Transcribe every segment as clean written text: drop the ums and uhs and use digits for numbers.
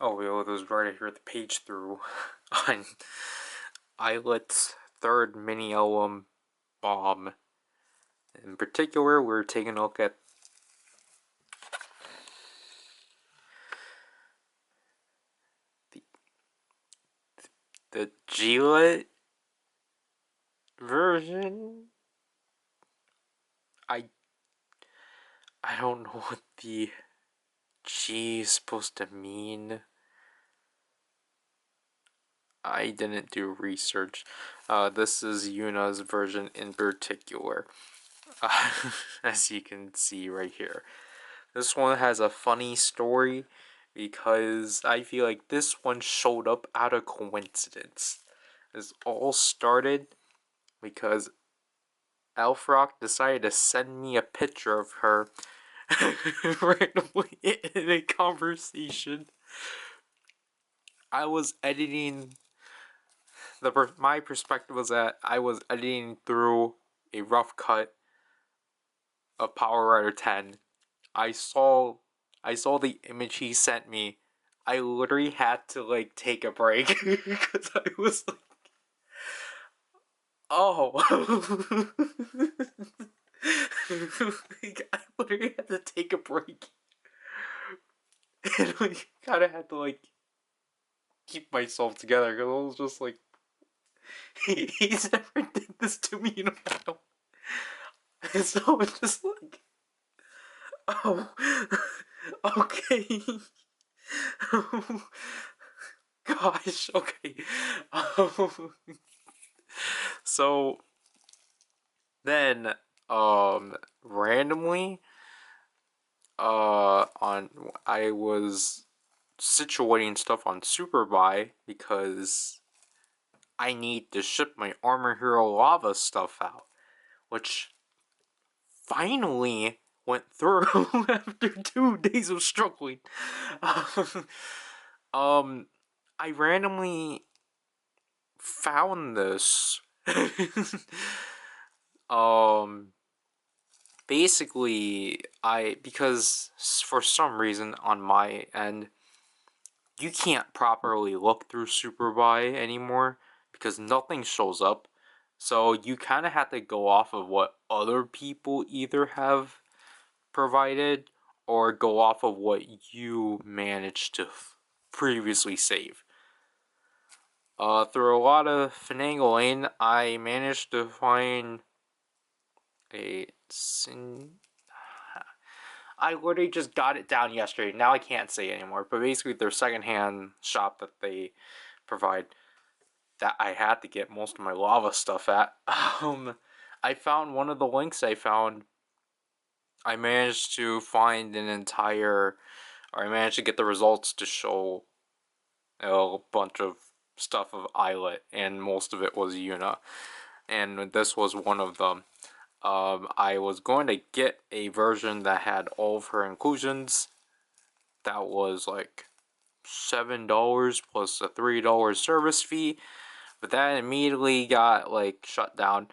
Oh, yo, there's Ryder here at the page through on ILLIT's third mini album, Bomb. In particular, we're taking a look at the GLLIT version. I don't know what the G is supposed to mean. I didn't do research. This is Yuna's version in particular, as you can see right here. This one has a funny story because I feel like this one showed up out of coincidence. This all started because Alfrock decided to send me a picture of her randomly in a conversation. I was editing. My perspective was that I was editing through a rough cut of Power Rider 10. I saw the image he sent me. I literally had to like take a break because I was like, oh. Like, I literally had to take a break. And like kind of had to like keep myself together because I was just like, he's never did this to me in a while. And so it's just like, oh, okay. Oh, gosh, okay. So then, randomly, I was situating stuff on Superbuy because I need to ship my Armor Hero Lava stuff out, which finally went through after 2 days of struggling. I randomly found this. Basically, because for some reason on my end, you can't properly look through Superbuy anymore because nothing shows up. So you kind of have to go off of what other people either have provided or go off of what you managed to previously save. Through a lot of finagling, I managed to find a... I literally just got it down yesterday. Now I can't say anymore. But basically, their secondhand shop that they provide that I had to get most of my lava stuff at. I found one of the links I found. I managed to find an entire... Or I managed to get the results to show a bunch of stuff of ILLIT, and most of it was Yuna. And this was one of them. I was going to get a version that had all of her inclusions. That was like $7 plus a $3 service fee. But that immediately got like shut down.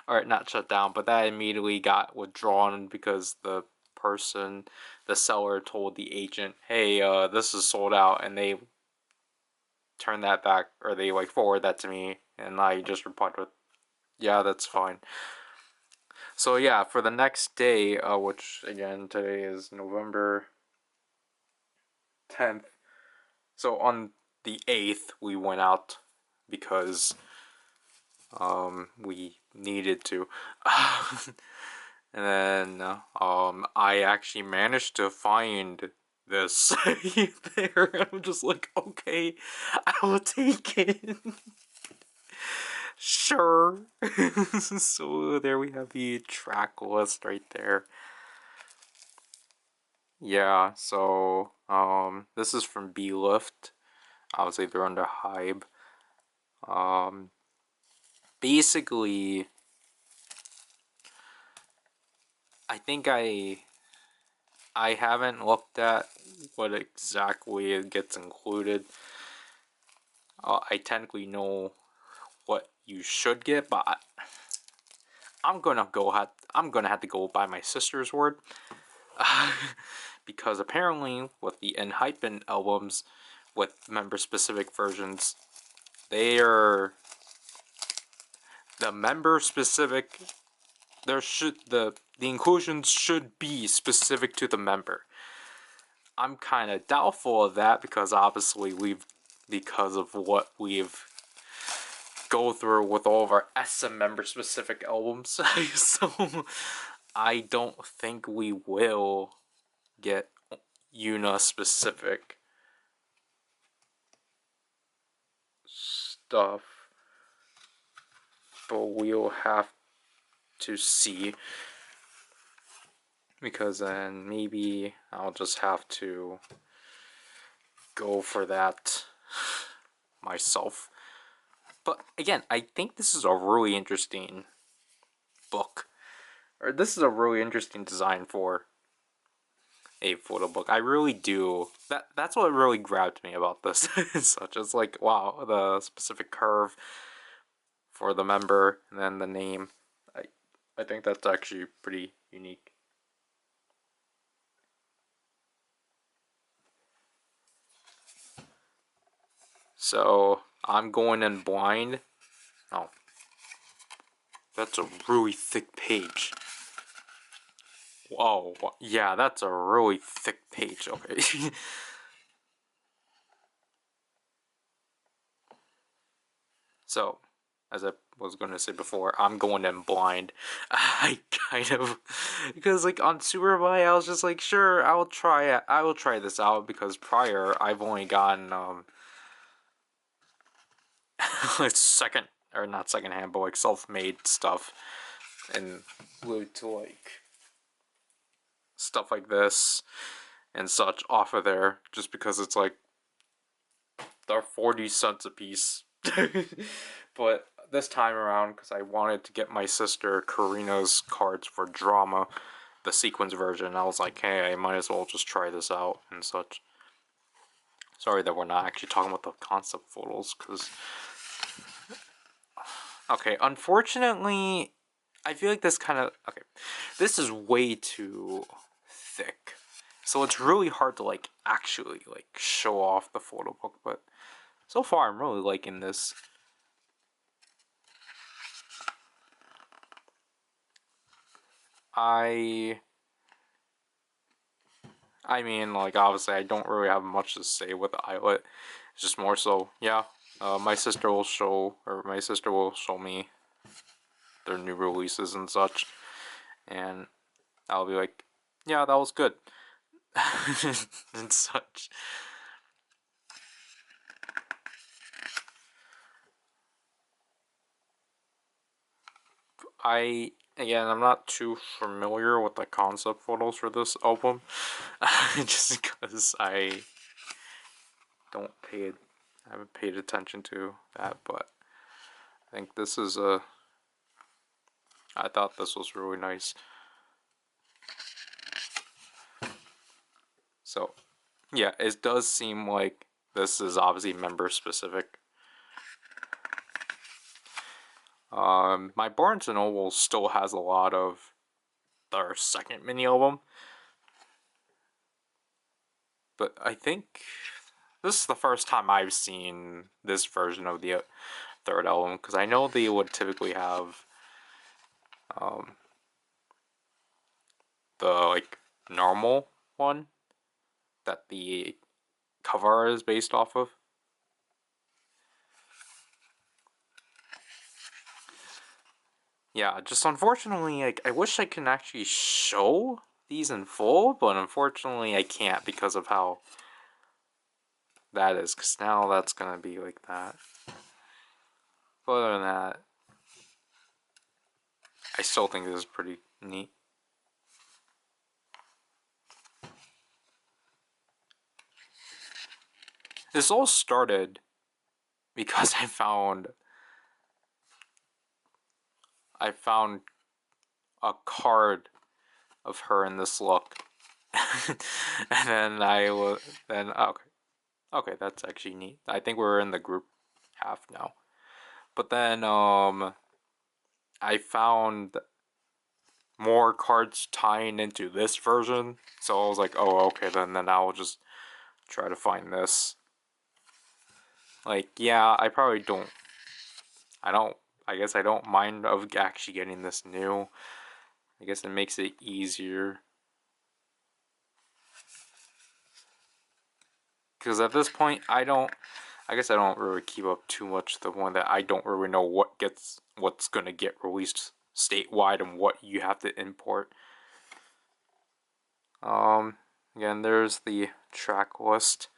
Or not shut down, but that immediately got withdrawn because the seller told the agent, hey, this is sold out, and they turned that back, or they like forward that to me, and I just replied with, yeah, that's fine. So yeah, for the next day, which again today is November 10th. So on the 8th we went out because we needed to. And then I actually managed to find this there. I'm just like, okay, I will take it. Sure. So there we have the track list right there. Yeah, so this is from GLLIT. Obviously they're under Hybe. Basically, I think I haven't looked at what exactly it gets included. I technically know what you should get, but I'm gonna have to go by my sister's word. because apparently with the ILLIT albums with member specific versions, they are the member specific. The inclusions should be specific to the member. I'm kind of doubtful of that because obviously because of what we've go through with all of our SM member specific albums. So I don't think we will get Yuna specific stuff, but we'll have to see, because then maybe I'll just have to go for that myself. But again, I think this is a really interesting book, or this is a really interesting design for a photo book. I really do. That's what really grabbed me about this. Such as like, wow, the specific curve for the member and then the name. I think that's actually pretty unique. So I'm going in blind. Oh, that's a really thick page. Whoa, yeah, that's a really thick page. Okay. So, as I was going to say before, I'm going in blind. I kind of, because like on Superbly, I was just like, sure, I will try it. I will try this out, because prior I've only gotten like second, or not secondhand, but like self-made stuff, and glued to like stuff like this and such off of there, just because it's like they're 40 cents a piece. But this time around, because I wanted to get my sister Karina's cards for drama, the sequence version, I was like, hey, I might as well just try this out and such. Sorry that we're not actually talking about the concept photos, because okay, unfortunately, I feel like this kind of, okay, this is way too thick, so it's really hard to like actually like show off the photo book. But so far I'm really liking this. I mean, like, obviously I don't really have much to say with the ILLIT. It's just more so, yeah, my sister will show me their new releases and such, and I'll be like, yeah, that was good. And such. Again, I'm not too familiar with the concept photos for this album, just because I haven't paid attention to that, but I think this is I thought this was really nice. So, yeah, it does seem like this is obviously member specific. My Barnes & Noble still has a lot of their second mini album, but I think this is the first time I've seen this version of the third album, because I know they would typically have the like normal one that the cover is based off of. Yeah, just unfortunately, like, I wish I can actually show these in full, but unfortunately I can't because of how that is, because now that's gonna be like that. But other than that, I still think this is pretty neat. This all started because I found a card of her in this look. And then okay, that's actually neat. I think we're in the group half now. But then I found more cards tying into this version. So I was like, oh, okay, then I'll just try to find this. Like, yeah, I probably don't. I guess I don't mind of actually getting this new. I guess it makes it easier. Because at this point, I guess I don't really keep up too much the one that I don't really know what's gonna get released statewide and what you have to import. Again, there's the track list.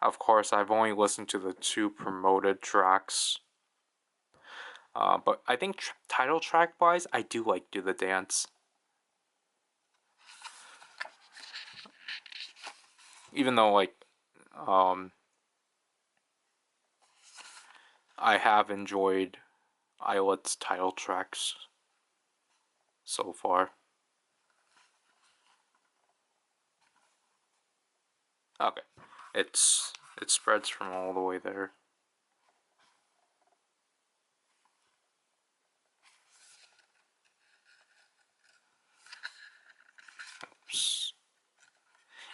Of course, I've only listened to the 2 promoted tracks. But I think title track wise, I do like Do the Dance. Even though, like, I have enjoyed ILLIT's title tracks so far. Okay, it spreads from all the way there. Oops.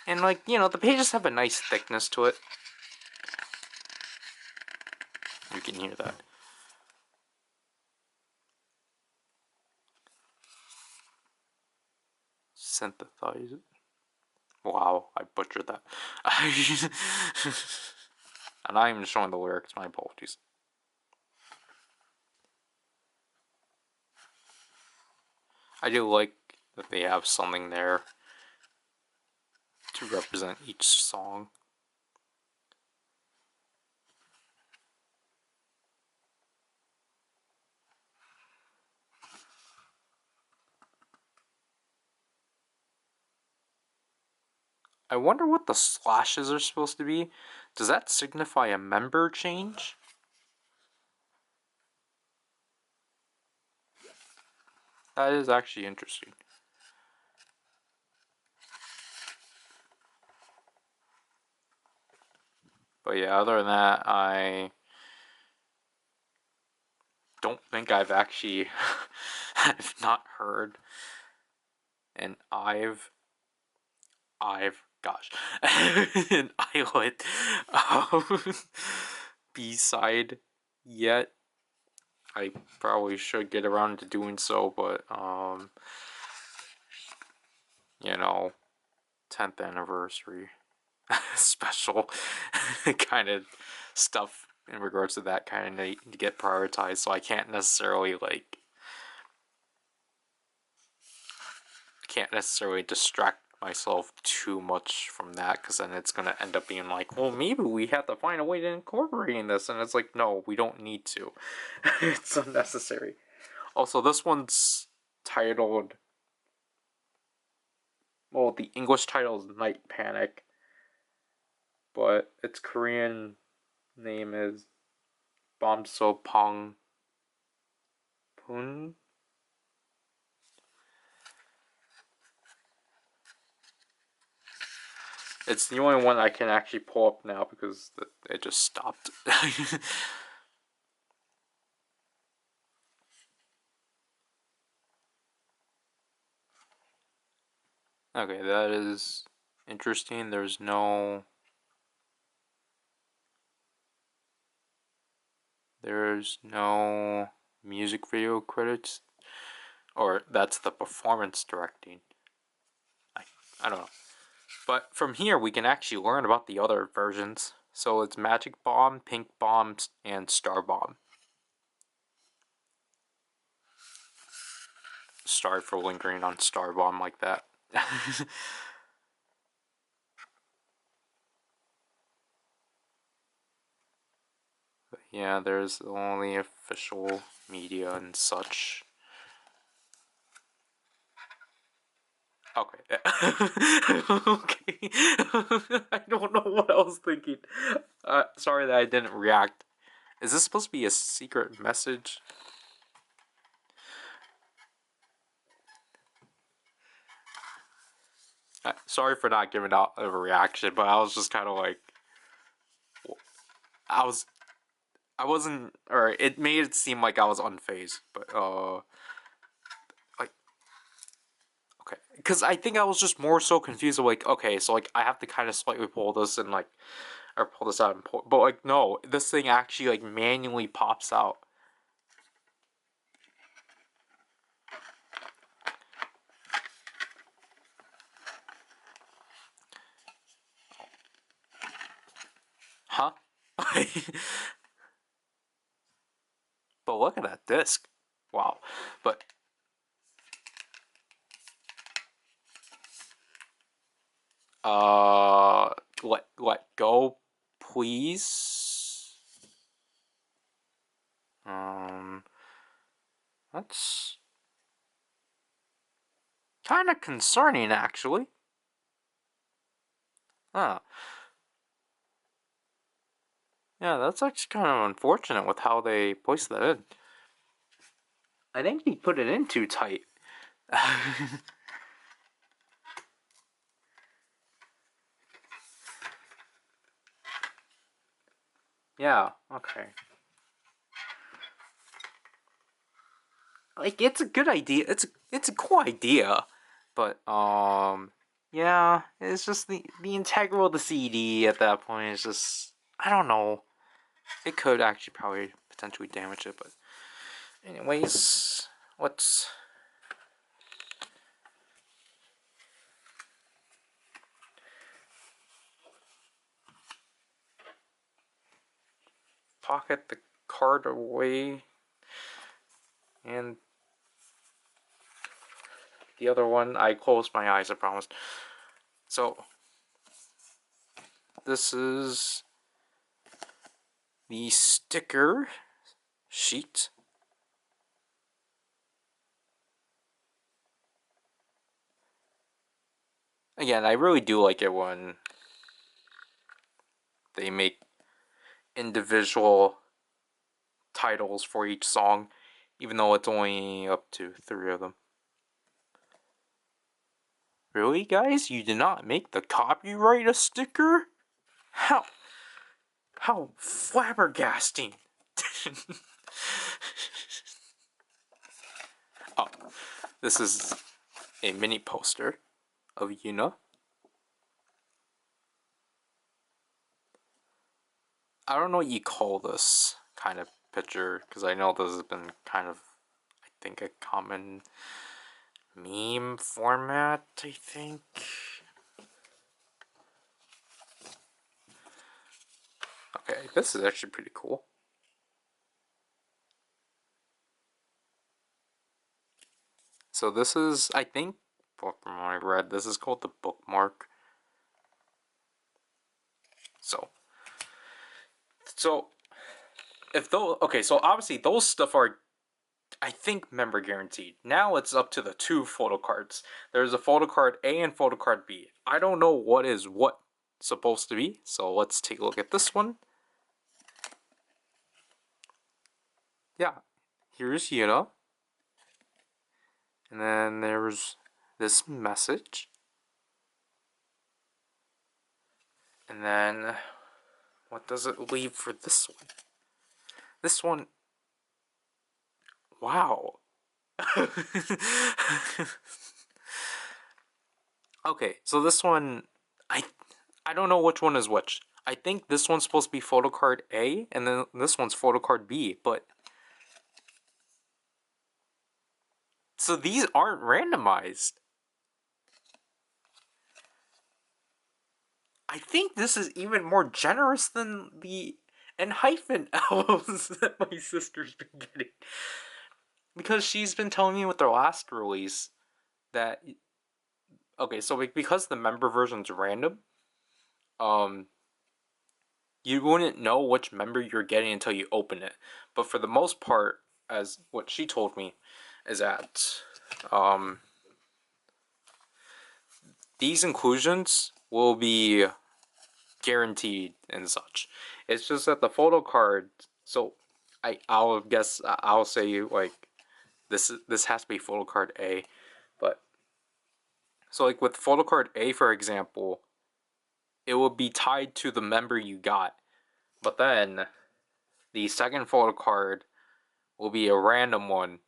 And like, you know, the pages have a nice thickness to it. You can hear that. Synthesize it. Wow, I butchered that. And I'm showing the lyrics, my apologies. I do like that they have something there to represent each song. I wonder what the slashes are supposed to be. Does that signify a member change? That is actually interesting. But yeah, other than that, I don't think I've actually I've not heard an gosh, an ILLIT B-side yet. I probably should get around to doing so, but you know, 10th anniversary special kind of stuff in regards to that kind of need to get prioritized, so I can't necessarily distract myself too much from that, because then it's gonna end up being like, well, maybe we have to find a way to incorporate in this, and it's like, no, we don't need to. It's unnecessary. Also, this one's titled, well, the English title is Night Panic, but its Korean name is Bomso Pong Poon. It's the only one I can actually pull up now because it just stopped. Okay, that is interesting. There's no music video credits, or that's the performance directing. I don't know. But from here, we can actually learn about the other versions. So it's Magic Bomb, Pink Bomb, and Star Bomb. Sorry for lingering on Star Bomb like that. But yeah, there's only official media and such. Okay. Okay. I don't know what I was thinking. Sorry that I didn't react. Is this supposed to be a secret message? Sorry for not giving out a reaction, but I was just kind of like, I wasn't, or it made it seem like I was unfazed, but because I think I was just more so confused of like, okay, so like I have to kind of slightly pull this and like, or pull this out and pull, but like no, this thing actually like manually pops out. Huh? But look at that disc. Wow. But let go, please. That's kind of concerning, actually. Huh. Yeah, that's actually kind of unfortunate with how they placed that in. I think he put it in too tight. Yeah, okay. Like, it's a good idea. It's a cool idea, but yeah, it's just the integral of the CD at that point is just, I don't know. It could actually probably potentially damage it, but anyways, let's pocket the card away, and the other one, I closed my eyes, I promised. So, this is the sticker sheet. Again, I really do like it when they make individual titles for each song, even though it's only up to 3 of them. Really, guys? You did not make the copyright a sticker? How flabbergasting! Oh, this is a mini poster of Yuna. I don't know what you call this kind of picture, because I know this has been kind of, I think, a common meme format, I think. Okay, this is actually pretty cool. So this is, I think, from what I read, this is called the bookmark. So if those, okay, so obviously those stuff are, I think, member guaranteed. Now it's up to the 2 photo cards. There's a photo card A and photo card B. I don't know what is what supposed to be, so let's take a look at this one. Yeah, here's Yuna. And then there's this message. And then, what does it leave for this one? This one, wow. Okay, so this one, I don't know which one is which. I think this one's supposed to be photo card A, and then this one's photo card B, but... So these aren't randomized. I think this is even more generous than the N-hyphen albums that my sister's been getting. Because she's been telling me with their last release that... Okay, so because the member version's random, you wouldn't know which member you're getting until you open it. But for the most part, as what she told me, is that these inclusions will be guaranteed and such. It's just that the photo card. So I'll say like this has to be photo card A, but so like with photo card A, for example, it will be tied to the member you got, but then the second photo card will be a random one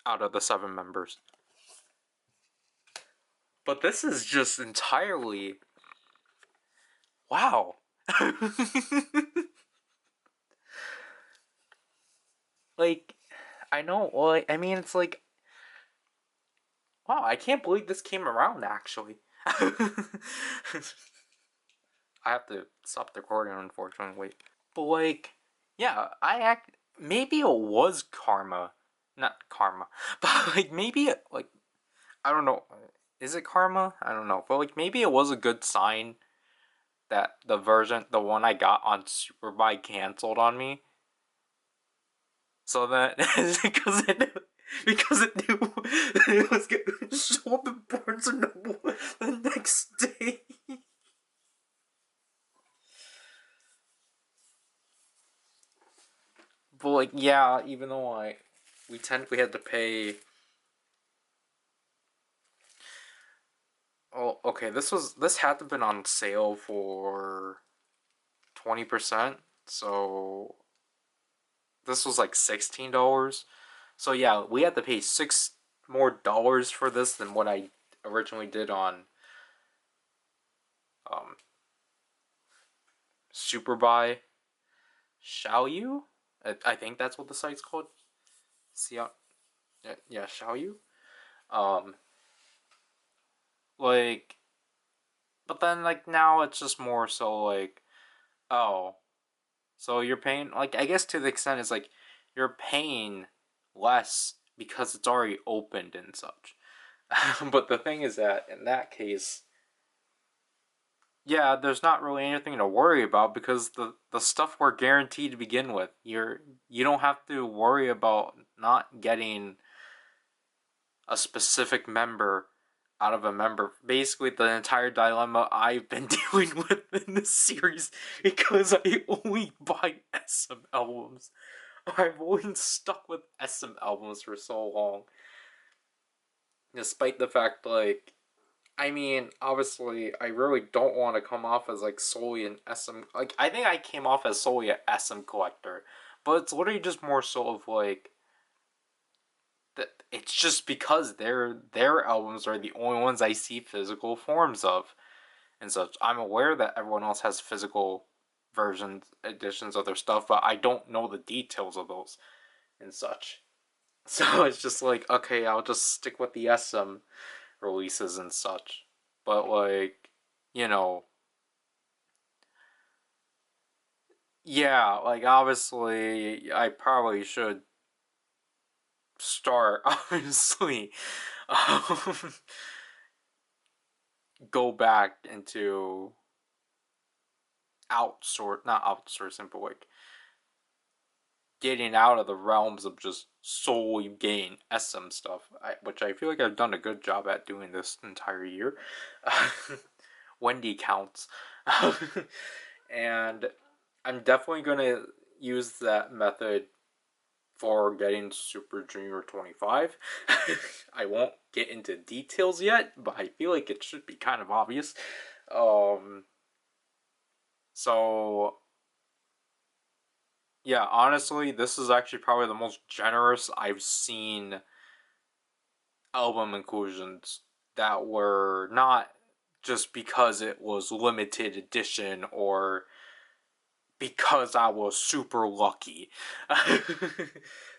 out of the 7 members. But this is just entirely wow. Like, I know. Well, I mean, it's like wow. I can't believe this came around. Actually, I have to stop the recording. Unfortunately, wait. But like, yeah, maybe it was karma, not karma, but like maybe like I don't know. Is it karma? I don't know. But like maybe it was a good sign that the one I got on Superbike canceled on me. So that because it knew that it was going to show up in Barnes and Noble the next day. But like yeah, even though we technically had to pay. Oh, okay. This had to have been on sale for 20%. So this was like $16. So yeah, we had to pay $6 more for this than what I originally did on um Superbuy. Shall you? I think that's what the site's called. See how? Yeah, shall you? Um, like, but then like now it's just more so like, oh, so you're paying like I guess to the extent it's like you're paying less because it's already opened and such. But the thing is that in that case, yeah, there's not really anything to worry about because the stuff we're guaranteed to begin with. You don't have to worry about not getting a specific member out of a member. Basically, the entire dilemma I've been dealing with in this series because I only buy SM albums. I've only stuck with SM albums for so long. Despite the fact, like, I mean, obviously, I really don't want to come off as, like, solely an SM. Like, I think I came off as solely an SM collector. But it's literally just more so of, like, that it's just because their albums are the only ones I see physical forms of and such. I'm aware that everyone else has physical versions, editions of their stuff, but I don't know the details of those and such. So it's just like, okay, I'll just stick with the SM releases and such. But like, you know, yeah, like obviously I probably should start obviously um, go back into not outsourcing, but like getting out of the realms of just solely getting SM stuff, which I feel like I've done a good job at doing this entire year. Wendy counts. And I'm definitely gonna use that method for getting Super Junior 25. I won't get into details yet, but I feel like it should be kind of obvious. Um, so yeah, honestly, this is actually probably the most generous I've seen album inclusions that were not just because it was limited edition or because I was super lucky.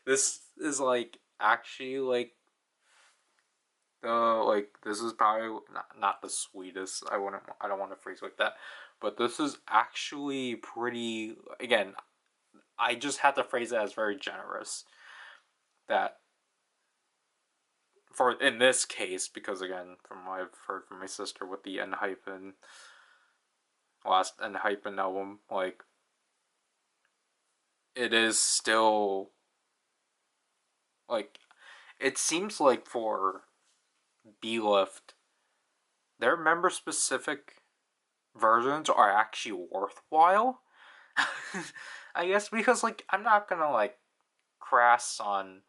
This is like actually like this is probably not the sweetest. I don't want to phrase like that, but this is actually pretty. Again, I just had to phrase it as very generous. That for in this case, because again, from what I've heard from my sister with the N hyphen last N hyphen album, like it is still like it seems like for B-Lift, their member specific versions are actually worthwhile. I guess because like I'm not gonna like crass on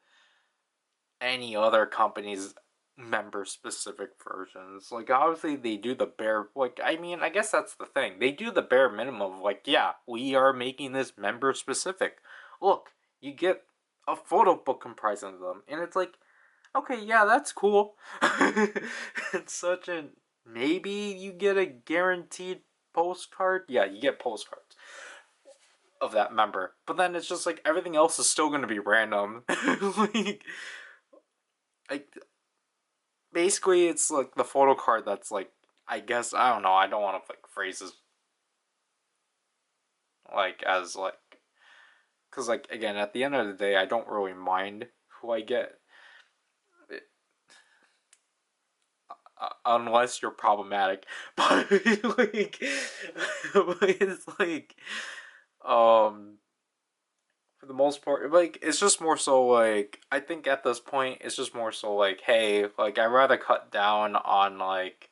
any other company's member specific versions. Like obviously they do the bare like I mean I guess that's the thing. They do the bare minimum of like yeah, we are making this member specific. Look, you get a photo book comprising of them and it's like Okay, yeah, that's cool. It's such an maybe you get a guaranteed postcard. Yeah, you get postcards of that member, but then it's just like everything else is still gonna be random. Like basically, it's like the photo card that's like I guess I don't know. I don't want to like phrases like as like because like again at the end of the day I don't really mind who I get unless you're problematic. But like, it's like, um, for the most part, like it's just more so like I think at this point it's just more so like, hey, like I'd rather cut down on like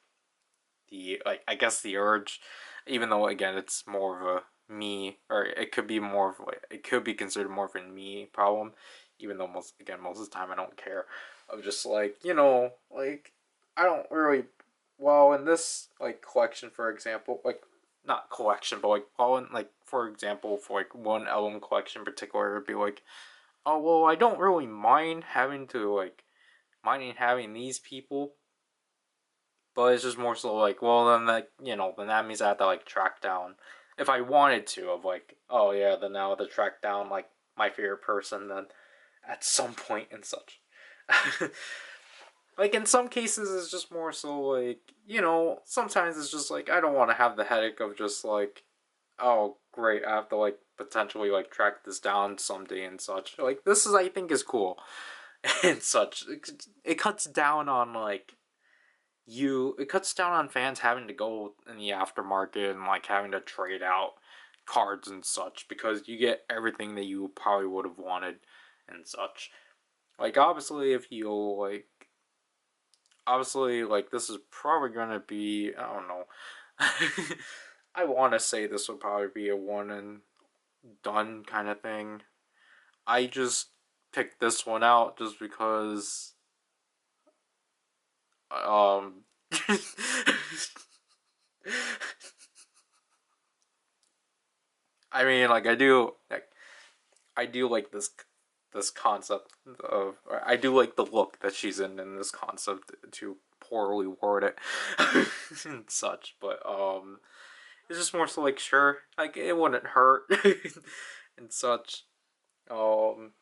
the like I guess the urge, even though again it's more of a me or it could be more of like it could be considered more of a me problem, even though most of the time I don't care. Of just like like I don't really well in this like collection for example like not collection but like well in like for example for like one album collection in particular it would be like oh well I don't really mind having to like minding having these people but it's just more so like, well, then that then that means I have to like track down if I wanted to of like, oh yeah, then now I have to track down like my favorite person then at some point and such. Like in some cases, it's just more so like sometimes it's just like I don't want to have the headache of just like, oh great, I have to like potentially like track this down someday and such. Like this is I think is cool and such. It cuts down on like it cuts down on fans having to go in the aftermarket and like having to trade out cards and such because you get everything that you probably would have wanted and such. Like obviously if you like obviously like this is probably gonna be I don't know. I wanna say this would probably be a one and done kind of thing. I just picked this one out just because um I mean, like I do like this concept of I do like the look that she's in this concept to poorly word it and such, but it's just more so like sure, like it wouldn't hurt and such. Um,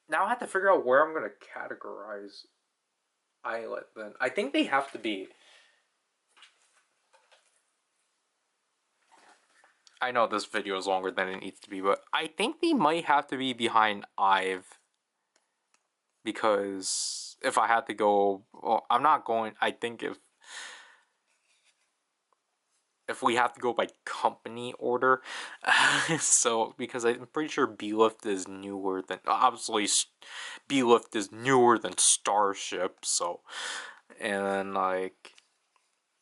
Now I have to figure out where I'm gonna categorize ILLIT. Then I think they have to be. I know this video is longer than it needs to be, but I think they might have to be behind Ive because if I had to go, well, I'm not going. I think if we have to go by company order, so because I'm pretty sure BLIFT is newer than obviously BLIFT is newer than Starship, so and then like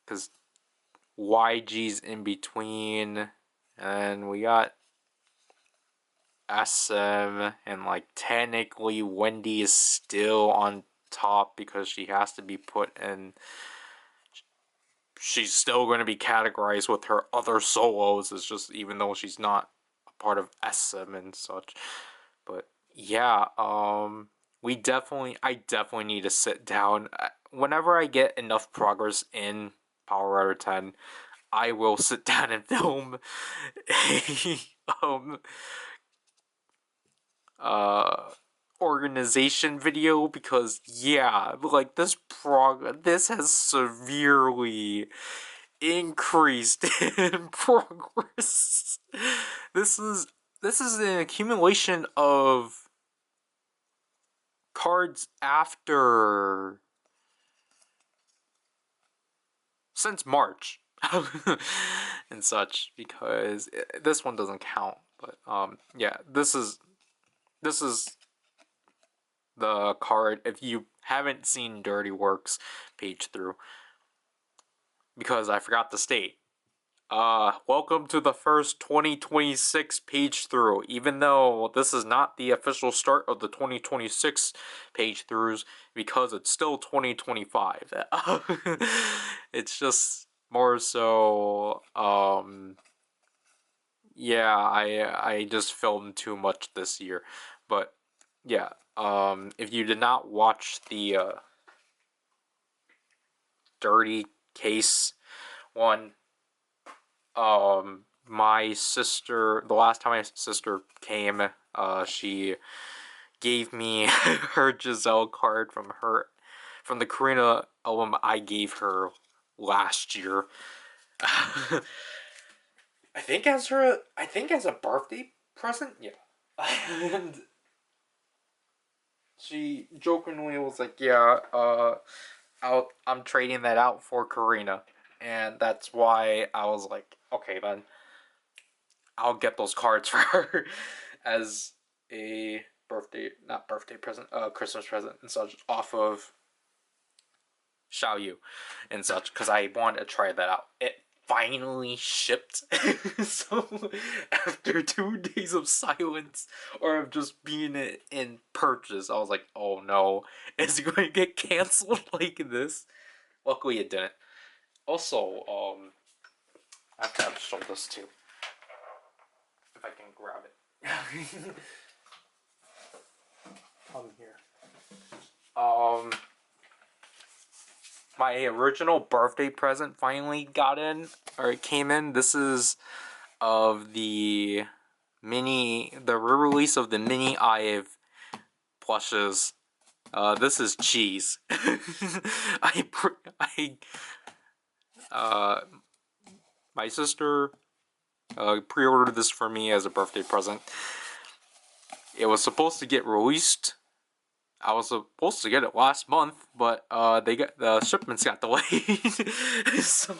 because YG's in between, and we got SM, and like technically Wendy is still on top because she has to be put in. She's still going to be categorized with her other solos. It's just even though she's not a part of SM and such. But yeah, I definitely need to sit down. Whenever I get enough progress in Power Rider 10, I will sit down and film a uh organization video because yeah like this has severely increased in progress. this is this is an accumulation of cards after since March and such because this one doesn't count but yeah this is the card if you haven't seen Dirty Works page through because I forgot to state. Welcome to the first 2026 page through. Even though this is not the official start of the 2026 page throughs, because it's still 2025. It's just more so, yeah, I just filmed too much this year, but yeah, if you did not watch the dirty case one, my sister, the last time my sister came, she gave me her Giselle card from the Karina album I gave her last year. I think as a birthday present, yeah. And she jokingly was like, "Yeah, I'm trading that out for Karina," and that's why I was like, "Okay, then I'll get those cards for her as a not birthday present, Christmas present and such off of Xiaoyu and such, because I wanted to try that out. It finally shipped, so after 2 days of silence or of just being in purchase, I was like, oh no, is it going to get canceled like this? Luckily, it didn't. Also, I have to show this too, if I can grab it. Come here. My original birthday present finally got in, or it came in. This is of the re-release of the mini Ive plushes. This is cheese. I my sister pre-ordered this for me as a birthday present. It was supposed to get released. I was supposed to get it last month, but the shipments got delayed. So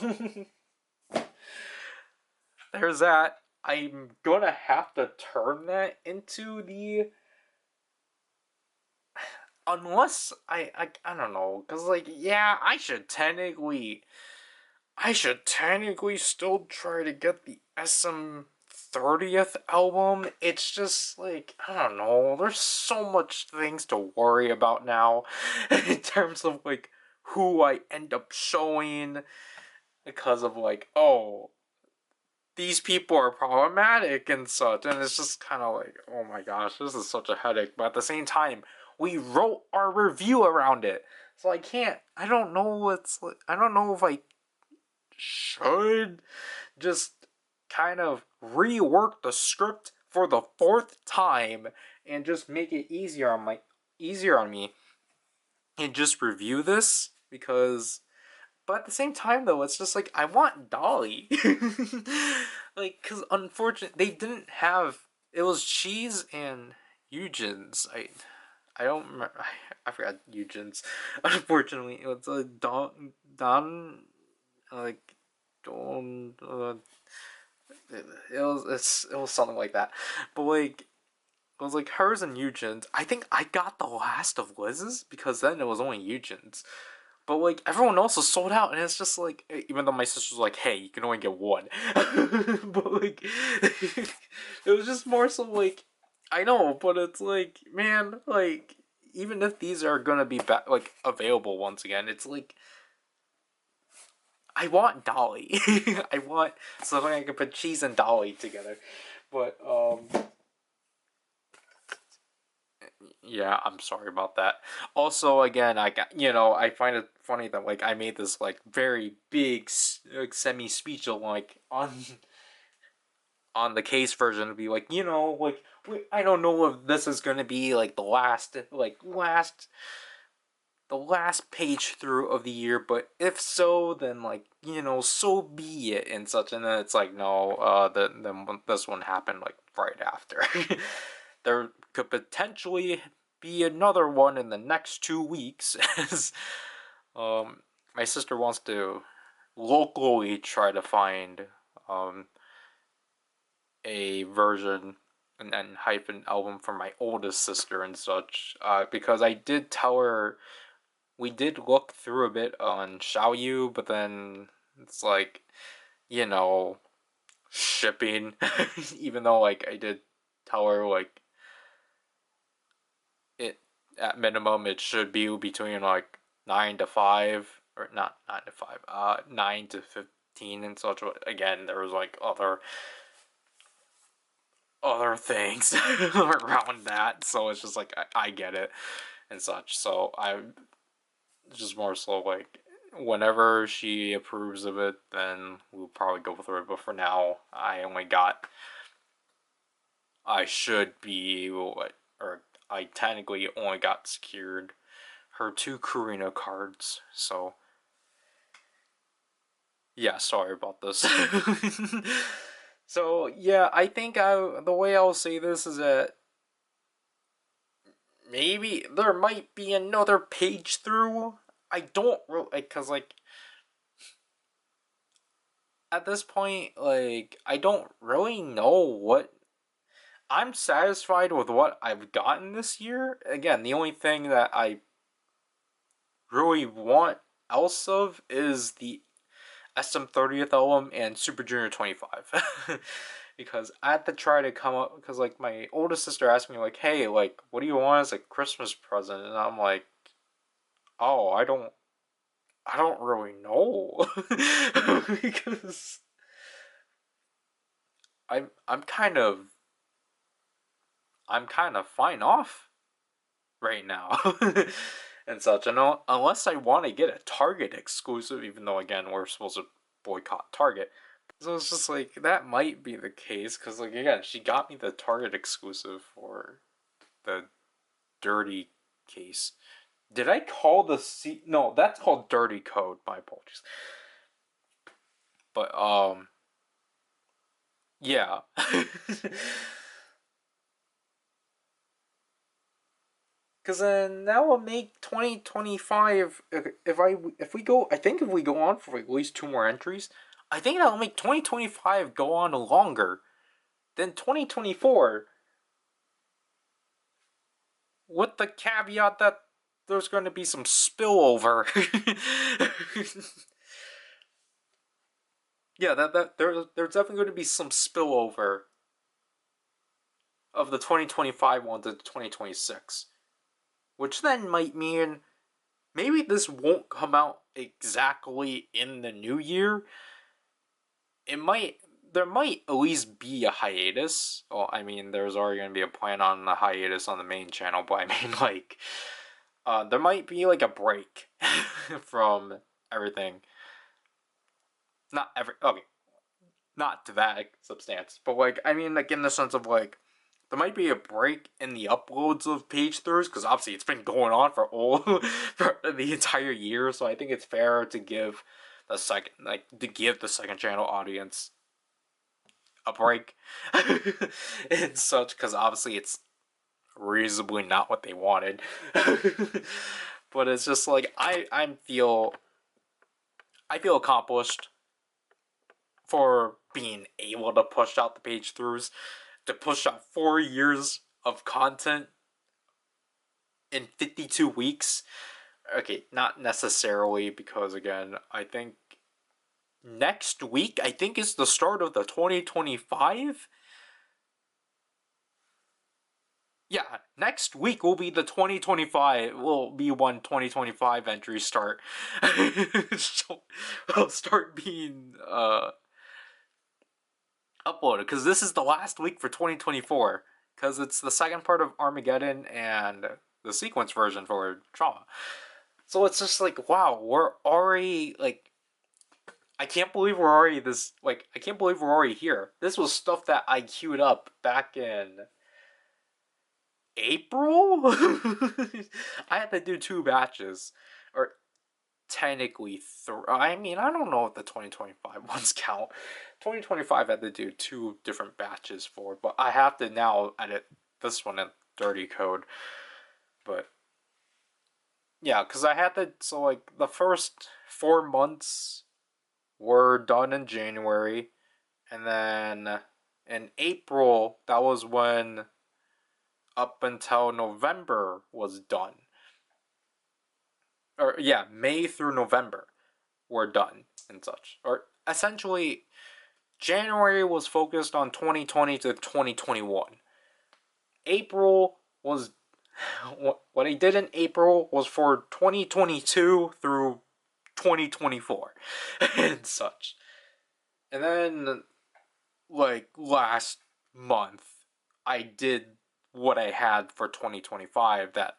there's that. I'm gonna have to turn that into the, unless I don't know, cause like, yeah, I should technically still try to get the SM30th album. It's just like, I don't know, there's so much things to worry about now in terms of like who I end up showing, because of like, oh, these people are problematic and such, and it's just kind of like, oh my gosh, this is such a headache. But at the same time, we wrote our review around it, so I don't know I don't know if I should just kind of rework the script for the fourth time and just make it easier on me and just review this, because but at the same time, though, it's just like, I want Dolly. Like, because unfortunately, they didn't have. It was Cheese and Eugen's. I don't remember. I forgot Eugen's. Unfortunately, it was a like, Don. It was something like that. But like, it was like hers and Eugen's. I think I got the last of Liz's, because then it was only Eugen's. But like, everyone else is sold out, and it's just like, even though my sister was like, "Hey, you can only get one," but like, it was just more so like, I know, but it's like, man, like, even if these are gonna be like available once again, it's like, I want Dolly. I want something I can put Cheese and Dolly together, but yeah, I'm sorry about that. Also, again, I find it funny that like I made this like very big like semi speech like on the case version to be like, like, I don't know if this is gonna be like the last page through of the year, but if so, then like, so be it and such. And then it's like, no, then this one happened like right after. There could potentially be another one in the next 2 weeks, as my sister wants to locally try to find a version and then hyphen album for my oldest sister and such, because I did tell her, we did look through a bit on Xiaoyu, but then it's like, you know, shipping. Even though like I did tell her like, it at minimum it should be between like 9 to 5, or not 9 to 5, 9 to 15 and such. Again, there was like other other things around that, so it's just like I get it and such. So I just more so like whenever she approves of it, then we'll probably go through it. But for now, I should be able, or I technically only got secured her 2 Karina cards. So yeah, sorry about this. So yeah, I think the way I'll say this is that maybe there might be another page through. I don't really, because like at this point, like I don't really know what I'm satisfied with what I've gotten this year. Again, the only thing that I really want else of is the SM30th album and Super Junior 25. Because I had to try to come up, because like my oldest sister asked me like, hey, like what do you want as a Christmas present? And I'm like, oh, I don't really know. Because I'm I'm kind of I'm kind of fine off right now. And such. And unless I want to get a Target exclusive, even though again we're supposed to boycott Target. So it's just like that might be the case, because like again she got me the Target exclusive for the dirty case. Did I call the C? No, that's called dirty code. My apologies. But yeah. Because then that will make 2025. If we go, I think if we go on for at least 2 more entries, I think that'll make 2025 go on longer than 2024. With the caveat that there's going to be some spillover. Yeah, there's definitely going to be some spillover of the 2025 one to 2026, which then might mean maybe this won't come out exactly in the new year. It might There might at least be a hiatus. Well, I mean, there's already going to be a plan on the hiatus on the main channel, but I mean, like, there might be like a break from everything. Not every Okay, not to that substance, but like I mean, like in the sense of like there might be a break in the uploads of page throughs, because obviously it's been going on for all for the entire year. So I think it's fair to give the second channel audience a break and such, because obviously it's reasonably not what they wanted. But it's just like I feel accomplished for being able to push out the page throughs, to push out 4 years of content in 52 weeks. Okay, not necessarily, because again, I think next week, I think, is the start of the 2025. Yeah, next week will be the 2025, will be when 2025 entries start. So, will start being uploaded, because this is the last week for 2024, because it's the second part of Armageddon and the sequence version for Trauma. So it's just like, wow, we're already like, I can't believe we're already I can't believe we're already here. This was stuff that I queued up back in April. I had to do 2 batches, or technically I mean, I don't know if the 2025 ones count. 2025 had to do 2 different batches for, but I have to now edit this one in dirty code. But yeah, because I had to, so like the first 4 months were done in January, and then in April, that was when up until November was done. Or yeah, May through November were done and such. Or essentially, January was focused on 2020 to 2021. April was what I did in April was for 2022 through 2024 and such. And then like last month, I did what I had for 2025 that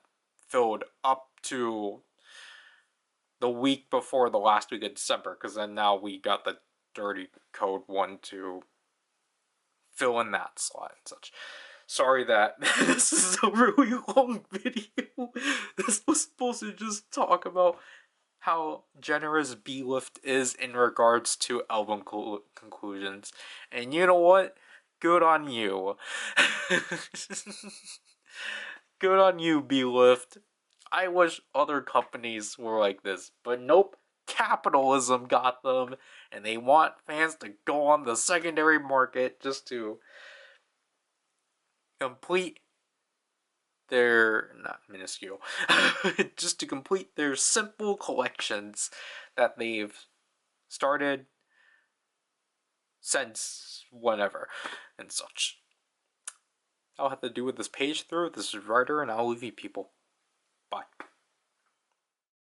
filled up to the week before the last week of December, because then now we got the dirty code one to fill in that slot and such. Sorry that this is a really long video. This was supposed to just talk about how generous GLLIT is in regards to album conclusions. And you know what? Good on you. Good on you, GLLIT. I wish other companies were like this, but nope. Capitalism got them, and they want fans to go on the secondary market just to complete their, not minuscule, just to complete their simple collections that they've started since whenever and such. I'll have to do with this page through. This is Ryder, and I'll leave you people. Bye.